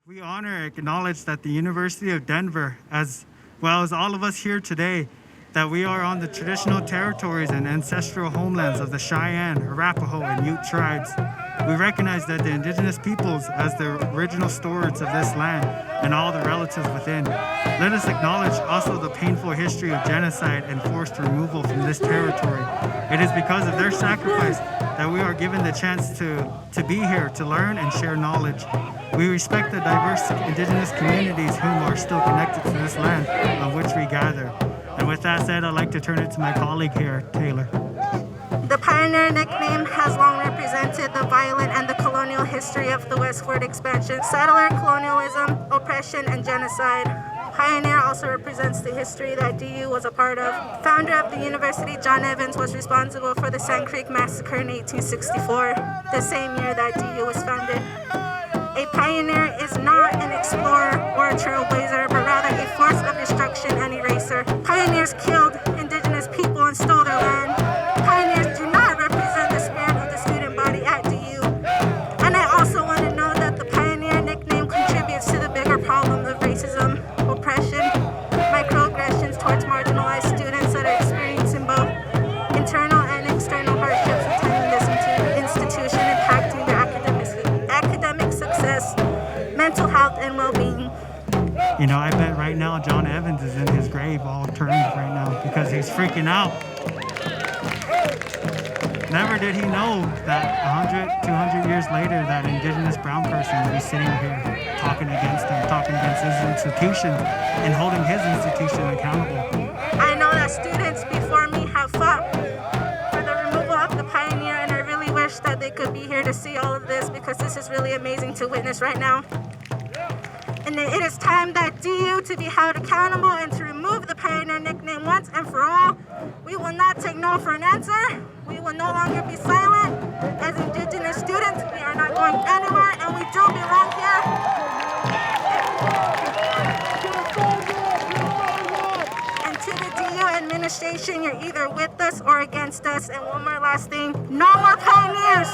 We honor and acknowledge that the University of Denver, as well as all of us here today, that we are on the traditional territories and ancestral homelands of the Cheyenne, Arapaho, and Ute tribes. We recognize that the indigenous peoples as the original stewards of this land and all the relatives within. Let us acknowledge also the painful history of genocide and forced removal from this territory. It is because of their sacrifice that we are given the chance to be here, to learn and share knowledge. We respect the diverse indigenous communities whom are still connected to this land on which we gather. And with that said, I'd like to turn it to my colleague here, Taylor. The pioneer nickname has long represented the violent and the colonial history of the westward expansion, settler colonialism, oppression, and genocide. Pioneer also represents the history that DU was a part of. Founder of the university, John Evans, was responsible for the Sand Creek Massacre in 1864, the same year that DU was founded. A pioneer is not an explorer or a trailblazer, but rather a force of destruction and eraser. Pioneers killed indigenous people and stole their land. Pioneers do not represent the spirit of the student body at DU. And I also want to know that the pioneer nickname contributes to the bigger problem of racism, oppression, microaggressions towards marginalized students that are experiencing both internal and external hardships attending this institution, impacting their academic success, mental health, and well-being. You know, I bet right now John Evans is in his grave all turned right now because he's freaking out. Never did he know that 100, 200 years later that indigenous brown person would be sitting here talking against him, talking against his institution and holding his institution accountable. I know that students before me have fought for the removal of the pioneer, and I really wish that they could be here to see all of this because this is really amazing to witness right now. And it is time that DU to be held accountable and to remove the pioneer nickname once and for all. We will not take no for an answer. We will no longer be silent. As indigenous students, we are not going anywhere, and we do belong here. And to the DU administration, you're either with us or against us. And one more last thing, no more pioneers.